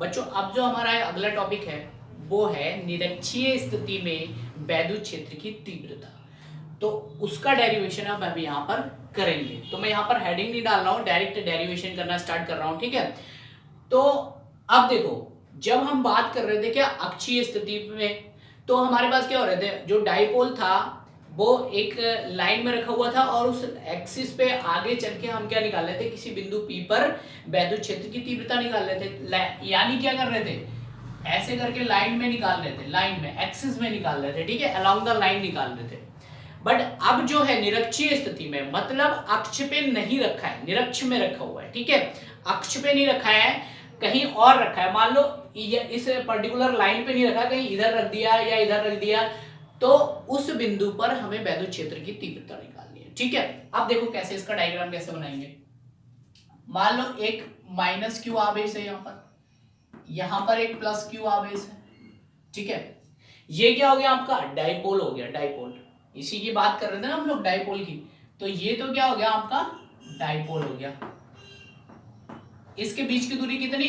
बच्चों अब जो हमारा अगला टॉपिक है वो है निरक्षीय स्थिति में वैद्युत क्षेत्र की तीव्रता। तो उसका डेरिवेशन अब हम यहाँ पर करेंगे। तो मैं यहाँ पर हेडिंग नहीं डाल रहा हूँ, डायरेक्ट डेरिवेशन करना स्टार्ट कर रहा हूँ। ठीक है, तो अब देखो जब हम बात कर रहे थे क्या अक्षीय स्थिति में, तो हमारे पास क्या हो रहे थे, जो डाइपोल था वो एक लाइन में रखा हुआ था और उस एक्सिस पे आगे चल के हम क्या निकाल रहे थे, किसी बिंदु P पर वैद्युत क्षेत्र की तीव्रता निकाल रहे थे। यानी क्या कर रहे थे, ऐसे करके लाइन में निकाल रहे थे, लाइन में एक्सिस में निकाल रहे थे। ठीक है, अलोंग द लाइन निकाल रहे थे। बट अब जो है निरक्षीय स्थिति में, मतलब अक्ष पे नहीं रखा है, निरक्ष में रखा हुआ है। ठीक है, अक्ष पे नहीं रखा है, कहीं और रखा है। मान लो इस पर्टिकुलर लाइन पे नहीं रखा, कहीं इधर रख दिया या इधर रख दिया, तो उस बिंदु पर हमें वैद्युत क्षेत्र की तीव्रता निकालनी है। ठीक है, अब देखो कैसे इसका डायग्राम कैसे बनाएंगे। मान लो एक माइनस क्यू आवेश है यहां पर एक प्लस क्यू आवेश है। ठीक है, ये क्या हो गया आपका, डाइपोल हो गया, डाइपोल। इसी की बात कर रहे थे ना हम लोग, डाइपोल की। तो ये तो क्या हो गया आपका, डाइपोल हो गया। इसके बीच की दूरी कितनी,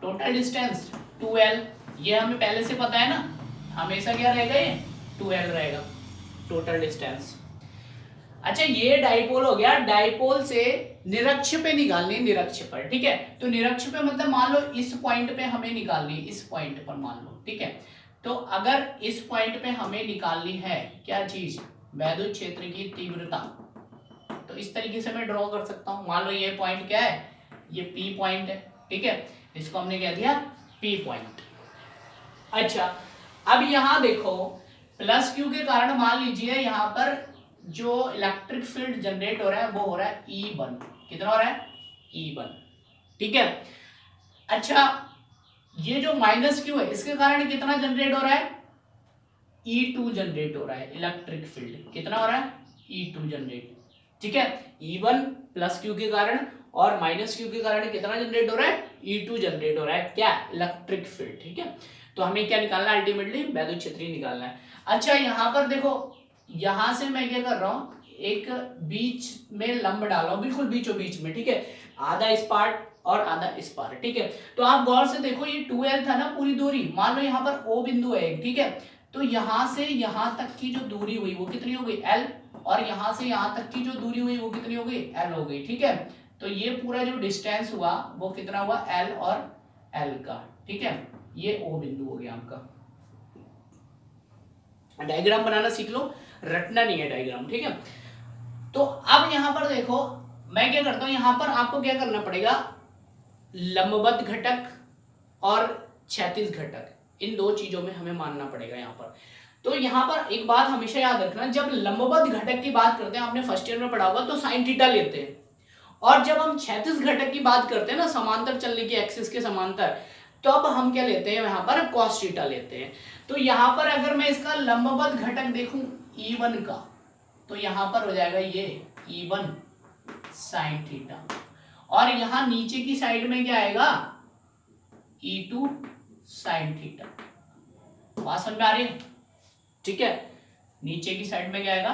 टोटल डिस्टेंस 2l। ये हमें पहले से पता है ना, हमेशा क्या रहेगा, ये 2l रहेगा टोटल डिस्टेंस। अच्छा, ये डाइपोल हो गया। डाइपोल से निरक्ष पे निकालनी, निरक्ष पर। ठीक है, तो निरक्ष पे मतलब मान लो इस पॉइंट पे हमें निकालनी, इस पॉइंट पर मान लो। ठीक है, तो अगर इस पॉइंट पे हमें निकालनी है क्या चीज, वैद्युत क्षेत्र की तीव्रता, तो इस तरीके से मैं ड्रॉ कर सकता हूं। मान लो ये पॉइंट क्या है, ये P पॉइंट है। ठीक है, इसको हमने कह दिया P पॉइंट। अच्छा, अब यहां देखो प्लस क्यू के कारण मान लीजिए यहां पर जो इलेक्ट्रिक फील्ड जनरेट हो रहा है वो हो रहा है E1। कितना हो रहा है, E1। ठीक है, अच्छा ये जो माइनस क्यू है इसके कारण कितना जनरेट हो रहा है, E2 जनरेट हो रहा है। इलेक्ट्रिक फील्ड कितना हो रहा है, E2 जनरेट। ठीक है, E1 प्लस क्यू के कारण और माइनस क्यू के कारण कितना जनरेट हो रहा है, E2 जनरेट हो रहा है, क्या, इलेक्ट्रिक फील्ड। ठीक है, तो हमें क्या निकालना है, अल्टीमेटली वैद्युत क्षेत्र ही निकालना है। अच्छा, यहां पर देखो, यहां से मैं क्या कर रहा हूं, एक बीच में लंब डाल रहा हूं, बिल्कुल बीचों बीच में। ठीक है, आधा इस पार्ट और आधा इस पार्ट। ठीक है, तो आप गौर से देखो, ये 2l था ना पूरी दूरी। मान लो यहां पर O बिंदु है। ठीक है, तो यहां से यहां तक की जो दूरी हुई वो कितनी हो गई, l, और यहां से यहां तक की जो दूरी हुई वो कितनी हो गई, l हो गई। ठीक है, तो ये पूरा जो डिस्टेंस हुआ वो कितना हुआ, l और l का। ठीक है, ये O बिंदु हो गया आपका। डायग्राम बनाना सीख लो, रटना नहीं है डायग्राम। ठीक है, तो अब यहां पर देखो मैं क्या करता हूं, यहां पर आपको क्या करना पड़ेगा, लंबवत घटक और क्षैतिज घटक, इन दो चीजों में हमें मानना पड़ेगा यहां पर। तो यहां पर एक बात हमेशा याद रखना, जब लंबवत घटक की बात करते हैं, आपने फर्स्ट ईयर में पढ़ा होगा, तो साइन थीटा लेते हैं। और जब हम क्षैतिज घटक की बात करते हैं ना, समांतर चलने की, एक्सिस के समांतर, तो अब हम क्या लेते हैं, यहाँ पर cos थीटा लेते हैं। तो यहाँ पर अगर मैं इसका लंबवत घटक देखूं E1 का, तो यहाँ पर हो जाएगा ये E1 sin थीटा, और यहाँ नीचे की साइड में क्या आएगा, E2 sin थीटा। बात समझ में आ रही है। ठीक है, नीचे की साइड में क्या आएगा,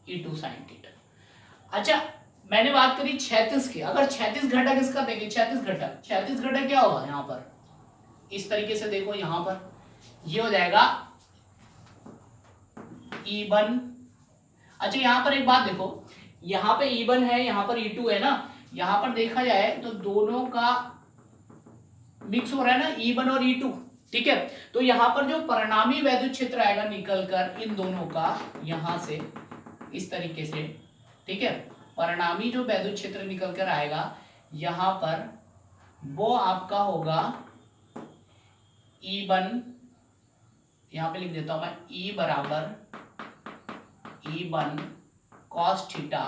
E2 sin थीटा। अच्छा, मैंने बात करी क्षैतिज की, अगर क्षैतिज घटक इसका देखें, क्षैतिज घटक क्या होगा, यहाँ पर इस तरीके से देखो, यहां पर ये हो जाएगा E1। अच्छा, यहां पर एक बात देखो, यहां पे E1 है, यहां पर E2 है ना, यहां पर देखा जाए तो दोनों का मिक्स हो रहा है ना, E1 और E2। ठीक है, तो यहां पर जो परिणामी वैद्युत क्षेत्र आएगा निकलकर इन दोनों का, यहां से इस तरीके से, ठीक है, परिणामी जो वैद्युत क्षेत्र निकलकर आएगा यहां पर, वो आपका होगा E1, यहां पे लिख देता हूं मैं, E बराबर E1 cos theta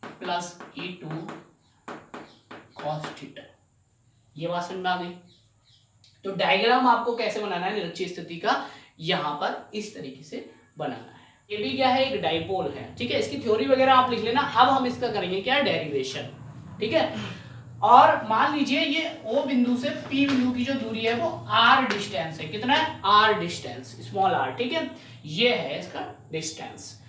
plus E2 cos theta. ये बात समझ में आ गई। तो डायग्राम आपको कैसे बनाना है निरक्षीय स्थिति का, यहां पर इस तरीके से बनाना है। ये भी क्या है, एक डाइपोल है। ठीक है, इसकी थ्योरी वगैरह आप लिख लेना। अब हम इसका करेंगे क्या, डेरिवेशन। ठीक है, और मान लीजिए ये O बिंदु से P बिंदु की जो दूरी है वो r डिस्टेंस है। कितना है, r डिस्टेंस, स्मॉल r। ठीक है, ये है इसका डिस्टेंस।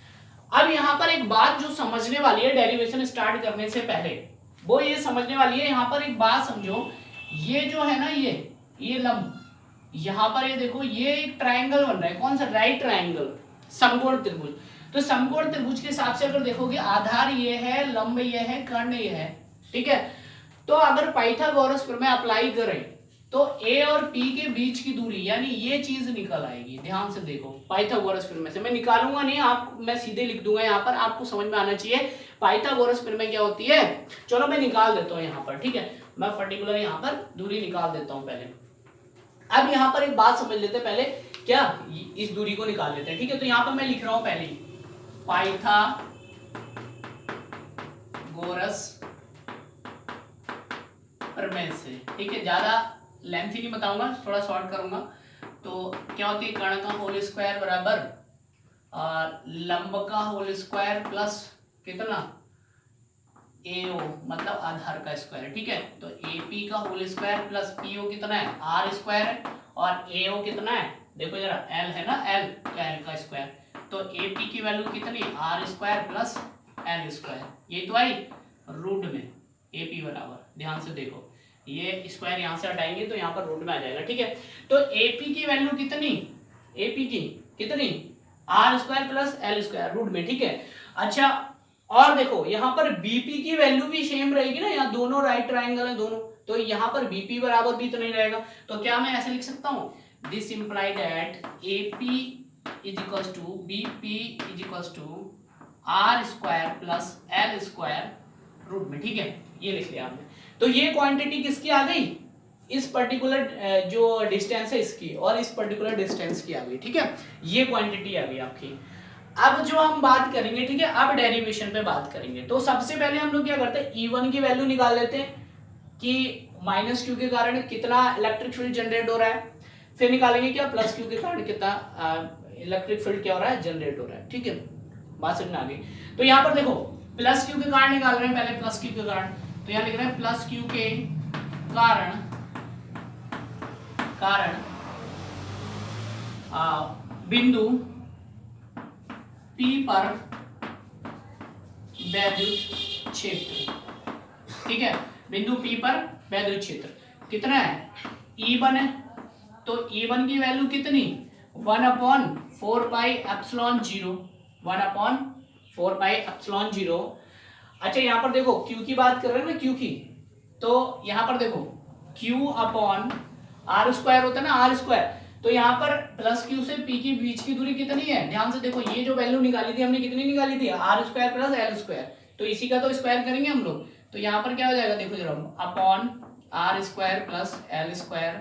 अब यहां पर एक बात जो समझने वाली है डेरिवेशन स्टार्ट करने से पहले, वो ये समझने वाली है, यहां पर एक बात समझो ये जो है ना, ये लंब, यहाँ पर ये देखो, ये एक ट्राइंगल बन रहा है, कौन सा, राइट ट्राइंगल, समकोण त्रिभुज। तो समकोण त्रिभुज के हिसाब से अगर देखोगे, आधार ये है, लंब ये है, कर्ण ये है, ठीक है। तो अगर पाइथागोरस प्रमेय अप्लाई करें तो ए और पी के बीच की दूरी, यानी ये चीज निकल आएगी। ध्यान से देखो, पाइथागोरस प्रमेय से मैं निकालूंगा नहीं, आप मैं सीधे लिख दूंगा यहाँ पर, आपको समझ में आना चाहिए पाइथागोरस प्रमेय क्या होती है। चलो मैं निकाल देता हूँ यहाँ पर, ठीक है, मैं पर्टिकुलर यहाँ पर दूरी निकाल देता हूँ पहले। अब यहाँ पर एक बात समझ लेते हैं पहले, क्या इस दूरी को निकाल लेते हैं, ठीक है। तो यहाँ पर मैं लिख रहा हूँ पहले पाइथागोरस प्रमेय से, ठीक है, ज्यादा लेंथी नहीं बताऊंगा, थोड़ा शॉर्ट करूंगा। तो क्या होती है, कर्ण का होल स्क्वायर बराबर और लंब का होल स्क्वायर प्लस कितना, एओ मतलब आधार का स्क्वायर, ठीक है। तो एपी का होल स्क्वायर प्लस पीओ कितना है, आर स्क्वायर है, और एओ कितना है, देखो जरा, एल है ना, एल, तो एल का स्क्वायर। तो एपी की वैल्यू कितनी, R square plus L square, ये तो आई रूट में एपी बराबर, ध्यान से देखो, ये स्क्वायर यहाँ से हटाएंगे तो यहाँ पर रूट में आ जाएगा, ठीक है। तो एपी की वैल्यू कितनी, एपी की कितनी, R square plus L square root में, ठीक है। अच्छा, और देखो यहाँ पर बीपी की वैल्यू भी सेम रहेगी ना, यहाँ दोनों राइट ट्राइंगल है दोनों, तो यहाँ पर बीपी बराबर भी तो नहीं रहेगा। तो क्या मैं ऐसे लिख सकता हूँ, this imply that AP is equals to BP is equals to R square plus L square root में, ठीक है, ये लिख लिया आपने। तो ये क्वांटिटी किसकी आ गई, इस पर्टिकुलर जो डिस्टेंस है इसकी, और इस पर्टिकुलर डिस्टेंस की आ गई, ठीक है, ये क्वांटिटी आ गई आपकी। अब जो हम बात करेंगे, ठीक है, अब डेरिवेशन पे बात करेंगे। तो सबसे पहले हम लोग क्या करते हैं, E1 की वैल्यू निकाल लेते हैं कि माइनस क्यू के कारण कितना इलेक्ट्रिक फील्ड जनरेट हो रहा है, फिर निकालेंगे क्या प्लस क्यू के कारण कितना इलेक्ट्रिक फील्ड क्या हो रहा है, जनरेट हो रहा है, ठीक है, बात समझ में आ गई। तो यहाँ पर देखो प्लस क्यू के कारण निकाल रहे हैं, पहले प्लस क्यू के कारण, तो यहाँ लिख रहे हैं प्लस क्यू के कारण बिंदु P पर वैद्युत क्षेत्र, ठीक है, बिंदु P पर वैद्युत क्षेत्र कितना है, E1 है। तो E1 की वैल्यू कितनी, 1/4 पाई एप्सिलॉन 0, 1/4 पाई एप्सिलॉन 0। अच्छा यहाँ पर देखो Q की बात कर रहे हैं ना, Q की, तो यहाँ पर देखो Q अपॉन आर स्क्वायर होता है ना, आर स्क्वायर, तो यहाँ पर प्लस क्यू से पी की बीच की दूरी कितनी है, ध्यान से देखो, ये जो वैल्यू निकाली थी हमने, कितनी निकाली थी, R square plus L square, तो इसी का तो स्क्वायर करेंगे हम लोग, तो यहाँ पर क्या हो जाएगा, देखो जरा, upon R square plus L square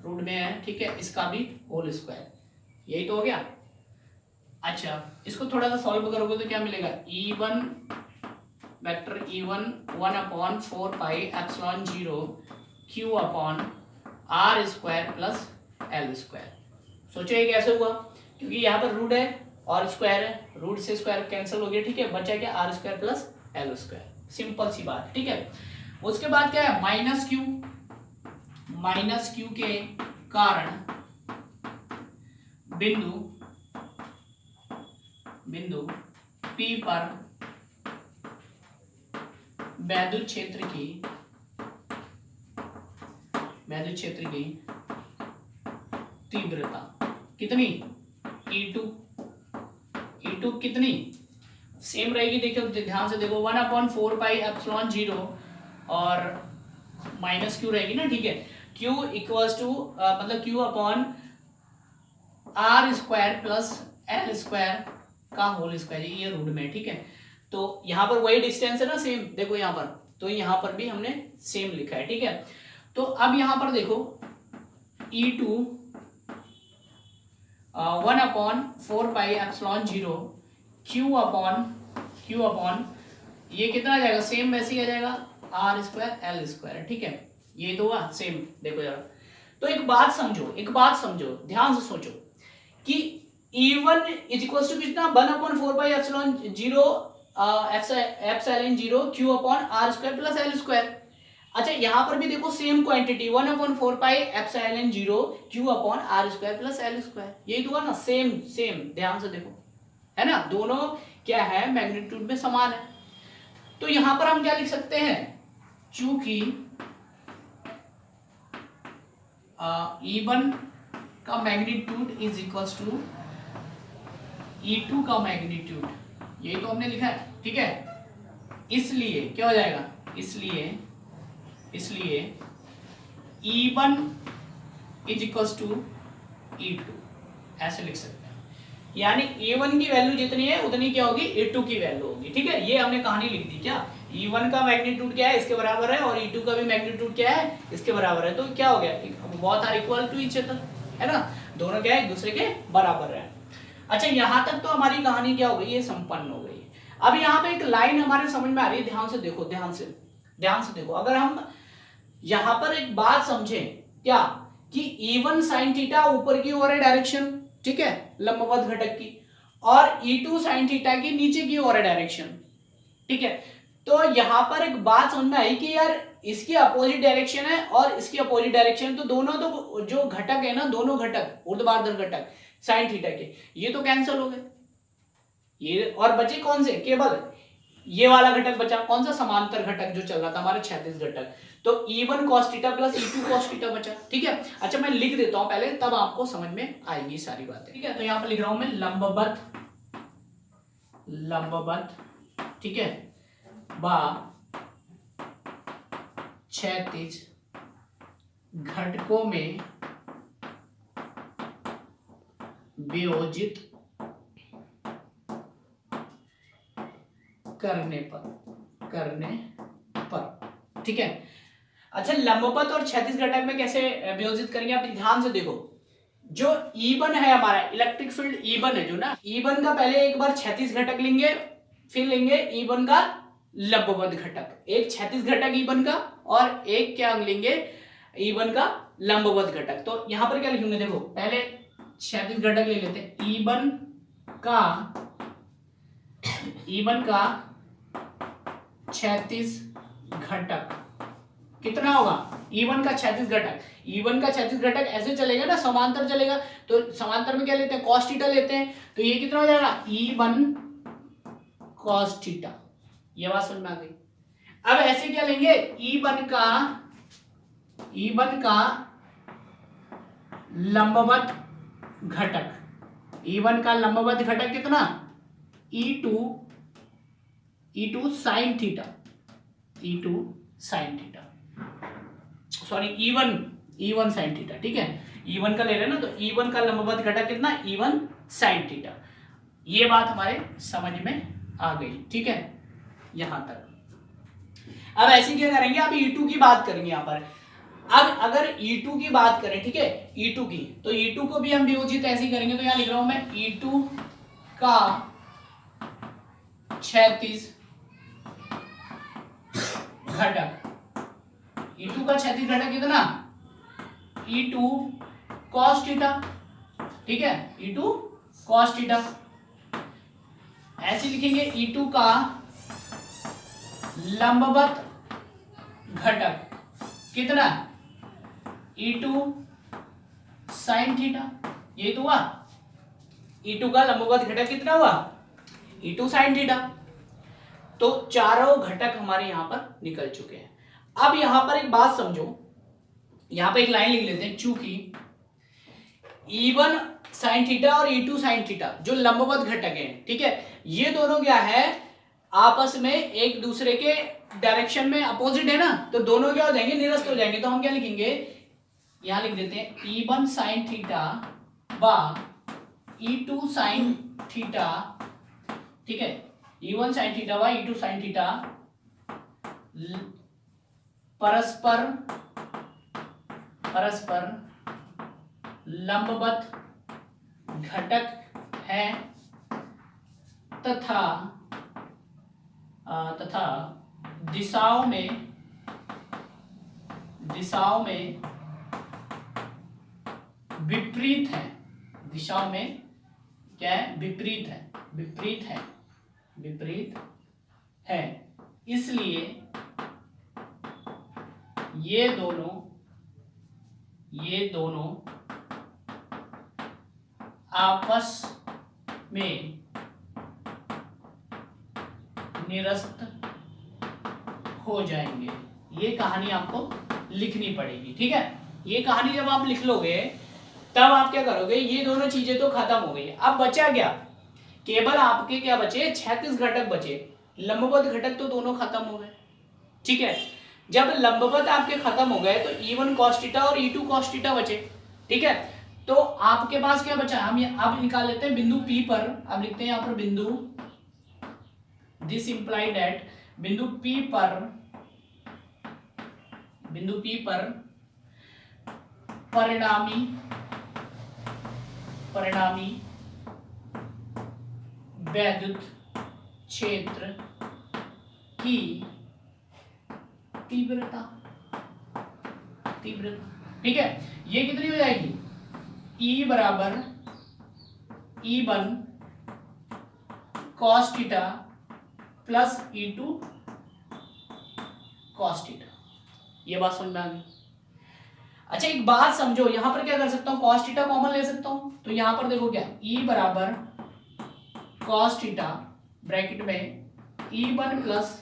root में है, ठीक है, इसका भी होल स्क्वायर, यही तो हो गया। अच्छा, इसको थोड़ा सा सॉल्व करोगे तो क्या मिलेगा, E1 vector E1 1/4 pi epsilon 0 Q upon R square plus L square. सोचो ये कैसे हुआ, क्योंकि यहाँ पर रूट है और स्क्वायर है, रूट से स्क्वायर कैंसिल हो गया, ठीक है, बचा क्या, R square plus L square, simple सी बात, ठीक है। उसके बाद क्या है, माइनस क्यू के कारण बिंदु P पर वैद्युत क्षेत्र की तीव्रता कितनी, E2 कितनी सेम रहेगी, देखो ध्यान से देखो, 1/4 पाई एप्सिलॉन 0 और माइनस क्यू रहेगी ना, ठीक है, Q इक्वल्स टू मतलब Q upon R square plus L square का होल स्क्वायर, ये रूट में, ठीक है। तो यहाँ पर वही डिस्टेंस है ना, सेम, देखो यहाँ पर, तो यहाँ पर भी हमने सेम लिखा है, ठीक है। तो अब यहाँ पर देखो E2 1/4 pi epsilon 0 Q upon ये कितना आ जाएगा, सेम वैसे ही आ जाएगा, आर स्क्वायर एल स्क्वायर, ठीक है, ये तो हुआ सेम, देखो जरा। तो एक बात समझो, ध्यान से सोचो कि E1 इज इक्वल टू कितना, 1/4 pi epsilon 0 epsilon 0 Q upon R square plus L square. अच्छा यहाँ पर भी देखो same quantity, 1/4 pi epsilon 0 Q upon R square plus L square, यही तो हुआ ना, सेम, ध्यान से देखो, है ना, दोनों क्या है, मैग्नीट्यूड में समान है। तो यहां पर हम क्या लिख सकते हैं, चूंकि E1 का magnitude is equals to E2 का मैग्नीट्यूड, यही तो हमने लिखा है, ठीक है। इसलिए क्या हो जाएगा, इसलिए E1 is equals to E2, ऐसे लिख सकते हैं। यानी A1 की वैल्यू जितनी है उतनी क्या होगी, A2 की वैल्यू होगी, ठीक है। ये हमने कहानी लिख दी। क्या E1 का मैग्नीट्यूड क्या है, इसके बराबर है, और E2 का भी मैग्नीट्यूड क्या है, इसके बराबर है। तो क्या हो गया, both are equal to each other, है ना, दोनों क्या है, एक दूसरे के बराबर है। अच्छा, यहां तक तो हमारी कहानी क्या हो गई, ये संपन्न हो गई। अब यहाँ पे एक लाइन हमारे समझ में आ रही है, ध्यान से देखो, ध्यान से देखो। अगर हम यहां पर एक बात समझें, क्या कि E1 sin थीटा ऊपर की ओर है डायरेक्शन, ठीक है, लंबवत घटक की, और E2 sin थीटा की नीचे की ओर है डायरेक्शन, ठीक है। तो यहां पर एक बात समझ में आई कि यार इसकी अपोजिट डायरेक्शन है और इसकी अपोजिट डायरेक्शन, तो दोनों तो जो घटक है ना, दोनों घटक ऊर्ध्वाधर घटक साइन थीटा के, ये तो कैंसिल हो गए, ये और बचे कौन से, केवल ये वाला घटक बचा, कौन सा, समांतर घटक जो चल रहा था हमारा क्षैतिज घटक। तो E1 cos theta plus E2 cos theta बचा, ठीक है। अच्छा, मैं लिख देता हूं पहले, तब आपको समझ में आएगी सारी बातें, ठीक है। तो यहां पर लिख रहा हूं मैं लंबवत, ठीक है, बा क्षैतिज घटकों में वियोजित करने पर, ठीक है। अच्छा, लंबवत और क्षैतिज घटक में कैसे वियोजित करेंगे, आप ध्यान से देखो। जो E1 है हमारा इलेक्ट्रिक फील्ड, E1 है जो ना, E1 का पहले एक बार क्षैतिज घटक लेंगे, फिर लेंगे E1 का लंबवत घटक, एक क्षैतिज घटक E1 का और एक क्या लेंगे, E1 का लंबवत घटक। तो यहां पर क्या लिखेंगे, देखो पहले क्षैतिज घटक ले लेते हैं, E1 का क्षैतिज घटक कितना होगा, E1 का क्षैतिज घटक, E1 का क्षैतिज घटक ऐसे चलेगा ना, समांतर चलेगा, तो समांतर में क्या लेते हैं, cos थीटा लेते हैं, तो ये कितना हो जाएगा, E1 cos थीटा, ये बात समझ में आ गई। अब ऐसे क्या लेंगे, E1 का लंबवत घटक, E1 का लंबवत घटक कितना, E2 sin theta, sorry E1 sin theta, ठीक है, E1 का ले रहे हैं ना, तो E1 का लंबवत घटक कितना, E1 sin थीटा। ये बात हमारे समझ में आ गई, ठीक है, यहां तक। अब ऐसे क्या करेंगे, अब E2 की बात करेंगे यहां पर। अब अगर E2 की बात करें, ठीक है, E2 की, तो E2 को भी हम वियोजित ऐसे ही करेंगे। तो यहां लिख रहा हूं मैं E2 का क्षैतिज घटक, E2 का क्षैतिज घटक कितना, E2 cos थीटा, ठीक है, E2 cos थीटा। ऐसे लिखेंगे E2 का लंबवत घटक कितना, E2 sin थीटा, ये तो हुआ E2 का लंबवत घटक कितना हुआ, E2 sin थीटा। तो चारों घटक हमारे यहां पर निकल चुके हैं। अब यहां पर एक बात समझो, यहां पर एक लाइन लिख लेते हैं, चूंकि E1 sin थीटा और E2 sin थीटा जो लंबवत घटक हैं, ठीक है, ये दोनों क्या है, आपस में एक दूसरे के डायरेक्शन में अपोजिट है ना, तो दोनों क्या हो जाएंगे, निरस्त हो जाएंगे। तो हम क्या लिखेंगे, यहां लिख देते हैं E1 sin थीटा बा E2 sin थीटा, ठीक है, E1 sin थीटा बा E2 sin थीटा परस्पर लंबवत घटक है तथा दिशाओं में विपरीत है, दिशाओं में क्या है, विपरीत है। इसलिए ये दोनों आपस में निरस्त हो जाएंगे। ये कहानी आपको लिखनी पड़ेगी, ठीक है। ये कहानी जब आप लिख लोगे तब आप क्या करोगे, ये दोनों चीजें तो खत्म हो गई, अब बचा क्या, केवल आपके क्या बचे, 36 घटक बचे, लंबवत घटक तो दोनों खत्म हो गए। ठीक है, जब लंबवत आपके खत्म हो गए तो E1 cos थीटा और E2 cos थीटा बचे। ठीक है, तो आपके पास क्या बचा, हम ये अब निकाल लेते हैं बिंदु P पर। अब लिखते हैं यहां पर बिंदु, दिस इंप्लाई दैट बिंदु P पर परिणामी वैद्युत क्षेत्र की तीव्रता। ठीक है, ये कितनी हो जाएगी, E बराबर E1 cos theta plus E2 cos theta. ये बात समझ में आ गई। अच्छा एक बात समझो, यहां पर क्या कर सकता हूं, cos थीटा कॉमन ले सकता हूं, तो यहां पर देखो क्या, E बराबर cos थीटा ब्रैकेट में E1 प्लस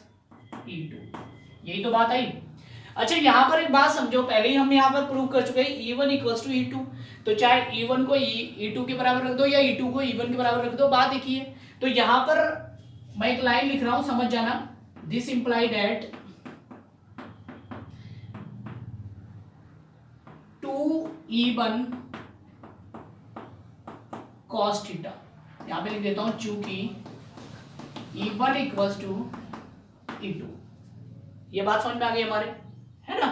E2, यही तो बात आई। अच्छा यहां पर एक बात समझो, पहले ही हम यहां पर प्रूव कर चुके हैं E1 इक्वल्स टू E2, तो चाहे E1 को E2 के बराबर रख दो या E2 को E1 के बराबर रख दो, बात एक ही है। तो यहां पर मैं एक लाइन लिख रहा हूं, समझ जाना, this imply that 2E1 cos theta, यहां पे लिख देता हूं चूंकि E1 इक्वल्स टू E2। ये बात समझ में आ गई हमारे, है ना।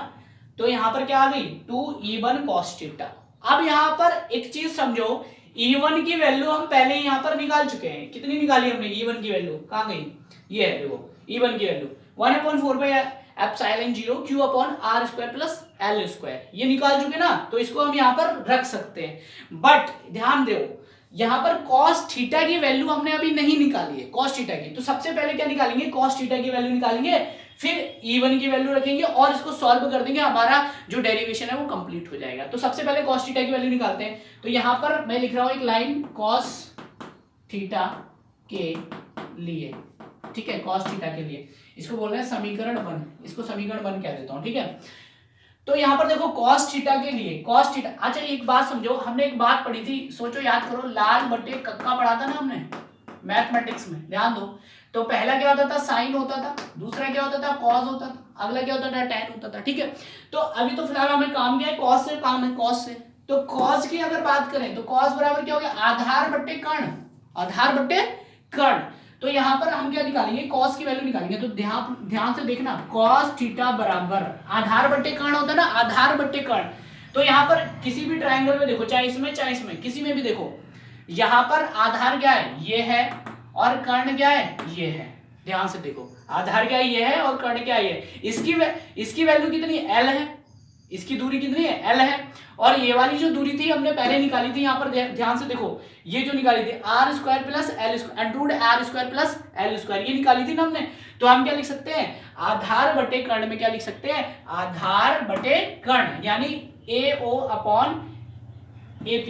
तो यहां पर क्या आ गई, 2E1 cos थीटा। अब यहां पर एक चीज समझो, E1 की वैल्यू हम पहले ही यहां पर निकाल चुके हैं, कितनी निकाली हमने, E1 की वैल्यू कहां गई, ये है देखो E1 की value 1/4 epsilon 0 Q upon R square plus L square, ये निकाल चुके ना, तो इसको हम यहां पर रख सकते हैं। बट ध्यान दो, यहां पर cos थीटा की वैल्यू हमने अभी नहीं निकाली है, cos थीटा की, तो सबसे पहले क्या निकालेंगे, cos थीटा की वैल्यू निकालेंगे, फिर E1 की वैल्यू रखेंगे और इसको सॉल्व कर देंगे, हमारा जो डेरिवेशन है वो कंप्लीट हो जाएगा। तो सबसे पहले cos थीटा की वैल्यू निकालते हैं, तो यहां पर मैं लिख रहा हूं एक लाइन cos थीटा के लिए, ठीक है, cos थीटा के लिए, इसको बोल रहे हैं समीकरण 1, इसको समीकरण 1 कह देता हूं। ठीक है, तो यहां पर देखो cos थीटा के लिए, cos थीटा, अच्छा एक बात समझो, हमने एक बात पढ़ी थी, सोचो याद करो, लाल बटे कक्का पढ़ा था ना हमने मैथमेटिक्स में, ध्यान दो। तो पहला क्या होता था, साइन होता था, दूसरा क्या होता था, कॉस होता था, अगला क्या होता था, टैन होता था। ठीक है, तो अभी तो फिलहाल हमें काम क्या है, कॉस से काम है, कॉस से। तो कॉस की अगर बात करें तो कॉस बराबर क्या हो गया, आधार बट्टे कर्ण, आधार बट्टे कर्ण। तो यहां पर हम क्या निकालेंगे, कॉस की वैल्यू निकालेंगे, तो ध्यान से देखना, कॉस थीटा बराबर आधार बट्टे कर्ण होता है ना, आधार बट्टे कर्ण। तो यहां पर किसी भी ट्रायंगल में देखो, चाहे इसमें किसी में भी देखो, यहां पर आधार क्या है, ये है, और कर्ण क्या है, ये है। ध्यान से देखो, आधार क्या है, ये है, और कर्ण क्या है, ये। इसकी वैल्यू कितनी है, L है, इसकी दूरी कितनी है, L है, और ये वाली जो दूरी थी हमने पहले निकाली थी, यहाँ पर ध्यान से देखो, ये जो निकाली थी R square plus L square, under R square plus L square, ये निकाली थी ना हमने। तो हम क्या लिख सकते हैं, आधार बटे कर्ण में क्या लिख सकते हैं, आधार बटे कर्ण, यानी AO अपॉन AP।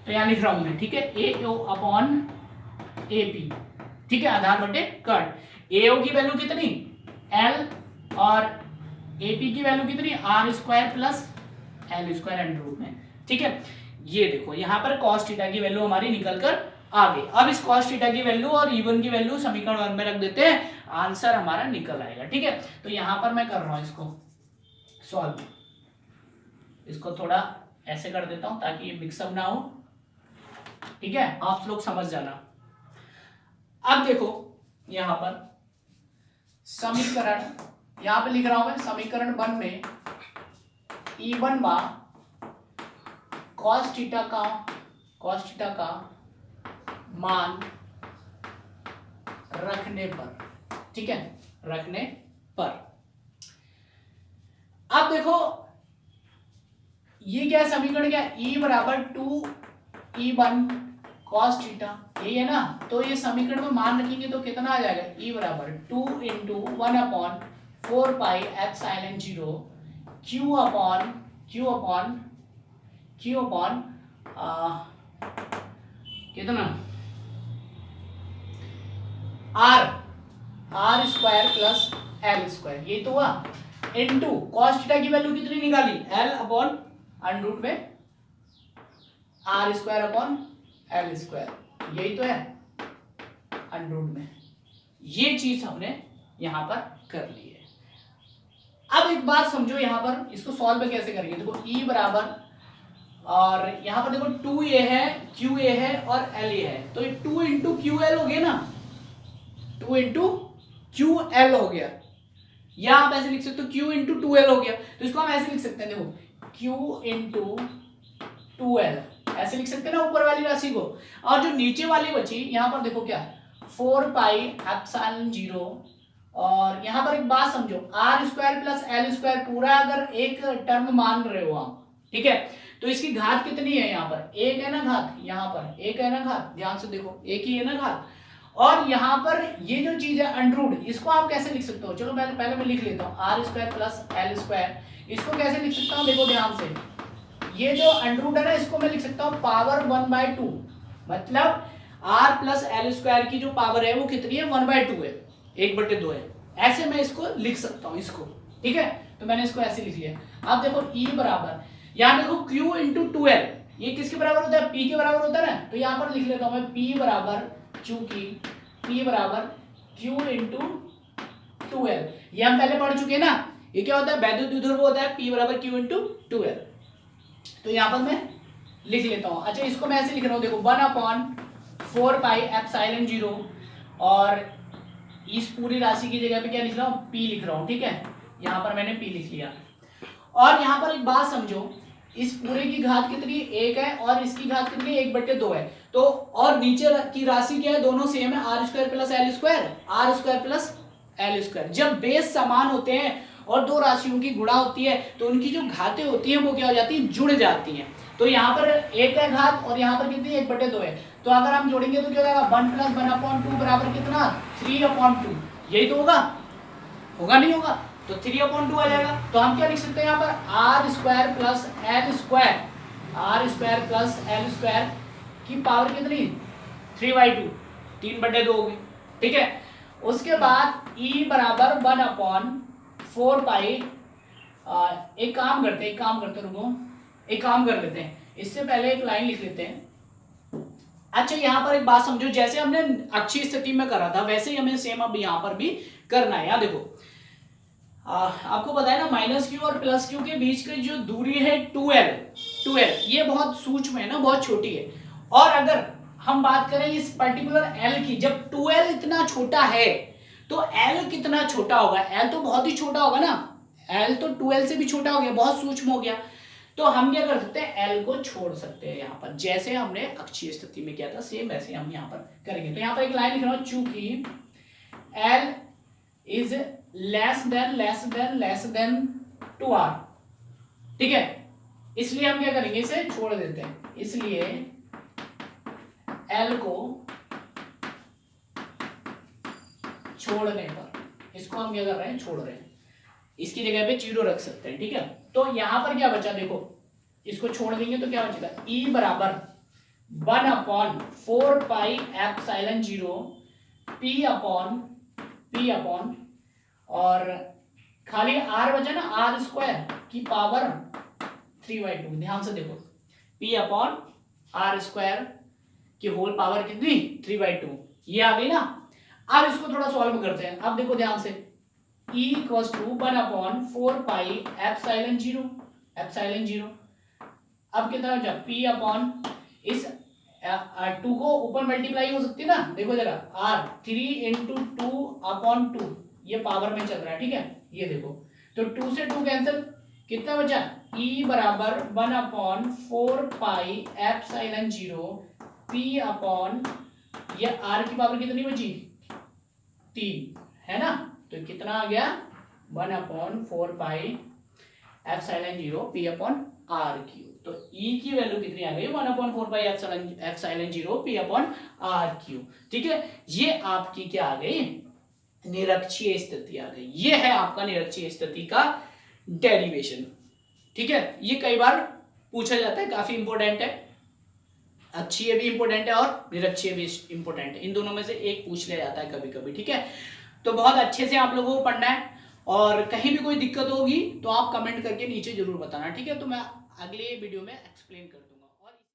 तो यहाँ लिख रहा हूं मैं, ठीक है, AO अपॉन AP, ठीक है, आधार बटे कर्ण। AO की वैल्यू कितनी, L, और AP की वैल्यू कितनी, R square plus L square under root में। ठीक है, ये देखो यहाँ पर cos थीटा की वैल्यू हमारी निकल कर आ गई। अब इस cos थीटा की वैल्यू और E1 की वैल्यू समीकरण 1 में रख देते हैं, आंसर हमारा निकल आएगा। ठीक है, तो यहाँ पर मैं कर रहा हूँ इसको सॉल्व, इसको थोड़ा ऐसे कर देता हूँ ताकि ये मिक्सअप ना हो। ठीक है, आप लोग समझ जाना। अब देखो यहां पर समीकरण, यहां पे लिख रहा हूं मैं समीकरण 1 में E1 बा cos थीटा का मान रखने पर, ठीक है, रखने पर। अब देखो ये क्या समीकरण, क्या E बराबर 2E1 cos थीटा, यही है ना। तो ये समीकरण में मान रखेंगे तो कितना आ जाएगा, E बराबर 2 into 1/4 pi epsilon 0 Q upon कितना R square plus L square, ये तो हुआ, इंटू cos थीटा की वैल्यू कितनी निकाली, L अपॉन अंडर रूट में R square upon L square, यही तो है अंडर रूट में। ये चीज हमने यहां पर कर ली है। अब एक बात समझो, यहां पर इसको सॉल्व कैसे करेंगे। देखो ई बराबर, और यहां पर देखो 2a है, qa है और la है, तो ये 2 इंटू QL हो गया ना, 2 इंटू QL हो गया, या आप ऐसे लिख सकते हो Q इंटू 2L हो गया। तो इसको हम ऐसे लिख सकते हैं, देखो Q इंटू 2L ऐसे लिख सकते हैं ना ऊपर वाली राशि को। और जो नीचे वाली बची यहां पर देखो क्या, 4 पाई एप्सिलॉन 0, और यहां पर एक बात समझो, R square plus L square पूरा अगर एक टर्म मान रहे हो आप, ठीक है, तो इसकी घात कितनी है, यहाँ पर एक है ना घात, यहाँ पर एक है ना घात, ध्यान से देखो एक ही है ना घात। और यहाँ पर ये जो चीज है अंडर रूट, इसको आप कैसे लिख सकते हो, चलो पहले मैं लिख लेता हूँ, R square plus L square, इसको कैसे लिख सकता हूँ, देखो ध्यान से, ये जो अंडर रूट है ना, इसको मैं लिख सकता हूँ पावर 1/2, मतलब आर प्लस एल स्क्वायर की जो पावर है वो कितनी है, 1/2 है, 1/2 है, ऐसे मैं इसको लिख सकता हूँ इसको, ठीक है। तो मैंने इसको ऐसे लिख लिया। अब देखो ई बराबर, यहाँ देखो Q इंटू 2L, ये किसके बराबर होता है, P के बराबर होता है ना, तो यहाँ पर लिख लेता हूँ मैं P बराबर, चूंकि P बराबर Q इंटू 2L, ये हम पहले पढ़ चुके हैं ना, ये क्या होता है, वैद्युत द्विध्रुव होता है P बराबर Q इंटू 2L। तो यहाँ पर मैं लिख लेता हूँ। अच्छा, इसको मैं ऐसे लिख रहा हूँ, देखो 1/4 पाई एप्सिलॉन 0, और इस पूरी राशि की जगह पे क्या लिख रहा हूँ, P लिख रहा हूँ, ठीक है, यहाँ पर मैंने P लिख लिया। और यहाँ पर एक बात समझो, इस पूरे की घात कितनी, 1 है, और इसकी घात कितनी, 1/2 है, तो और नीचे की राशि क्या है, दोनों सेम है, R square plus L square, R square plus L square. जब बेस समान होते हैं और दो राशियों की गुणा होती है तो उनकी जो घातें होती हैं वो क्या हो जाती है, जुड़ जाती हैं। तो यहाँ पर 1 है घात और यहाँ पर कितनी, 1/2 है, तो अगर हम जोड़ेंगे तो क्या होगा, 1 + 1/2 बराबर कितना, 3/2, यही तो होगा, होगा नहीं होगा, तो 3/2 आ जाएगा। तो हम क्या लिख सकते हैं यहाँ पर, R square plus L square, R square plus L square की पावर कितनी, 3/2, 3/2 हो गई, ठीक है। उसके बाद E बराबर 1/4 पाई, एक काम करते रुको, एक काम कर लेते हैं, इससे पहले एक लाइन लिख लेते हैं। अच्छा, यहाँ पर एक बात समझो, जैसे हमने अक्षीय स्थिति में करा था वैसे ही हमें सेम अब यहाँ पर भी करना है। यहाँ देखो, आपको पता है ना, -Q और +Q के बीच की जो दूरी है 2L, ये बहुत सूक्ष्म है ना, बहुत छोटी है। और अगर हम बात करें इस पर्टिकुलर L की, जब 2L इतना छोटा है तो L कितना छोटा होगा, L तो बहुत ही छोटा होगा ना, L तो 2L से भी छोटा हो गया, बहुत सूक्ष्म हो गया। तो हम क्या कर सकते हैं, L को छोड़ सकते हैं यहाँ पर, जैसे हमने अक्षीय स्थिति में किया था सेम वैसे हम यहाँ पर करेंगे। तो यहाँ पर एक लाइन लिख रहा हूँ, चूंकि L is less than 2R, ठीक है, इसलिए हम क्या करेंगे, इसे छोड़ देते हैं, इसलिए L को छोड़ने पर इसको हम क्या कर रहे हैं, छोड़ रहे हैं, इसकी जगह पे 0 रख सकते हैं, ठीक है। तो यहां पर क्या बचा, देखो इसको छोड़ देंगे तो क्या बचेगा, E बराबर 1/4 पाई एप्सिलॉन 0 P अपॉन और खाली R बचा ना, आर स्क्वायर की पावर 3/2, ध्यान से देखो, P अपॉन आर स्क्वायर की होल पावर कितनी, 3/2, ये आ गई ना। अब इसको थोड़ा सॉल्व करते हैं। अब देखो ध्यान से, E = 1/4 पाई एप्सिलॉन 0, अब कितना बचा, P अपॉन इस 2 को ऊपर मल्टीप्लाई हो सकती है ना, देखो जरा, R 3 × 2/2, ये पावर में चल रहा है, ठीक है, ये देखो, तो 2 से 2 कैंसिल, कितना बचा, E बराबर 1/4 पाई एप्सिलॉन 0 P अपॉन, ये R की पावर कितनी बची, 3, है ना, तो कितना आ गया, 1/4 pi epsilon 0 P upon R3। तो E की वैल्यू कितनी आ गई, 1/4 pi epsilon 0 P upon R3, ठीक है। ये आपकी क्या आ गई, निरक्षीय स्थिति आ गई। ये है आपका निरक्षीय स्थिति का डेरिवेशन, ठीक है। ये कई बार पूछा जाता है, काफी इंपॉर्टेंट है, अक्षीय भी इंपॉर्टेंट है और निरक्षीय भी इंपॉर्टेंट है, इन दोनों में से एक पूछ लिया जाता है कभी कभी, ठीक है। तो बहुत अच्छे से आप लोगों को पढ़ना है और कहीं भी कोई दिक्कत होगी तो आप कमेंट करके नीचे जरूर बताना, ठीक है। तो मैं अगले वीडियो में एक्सप्लेन कर दूंगा।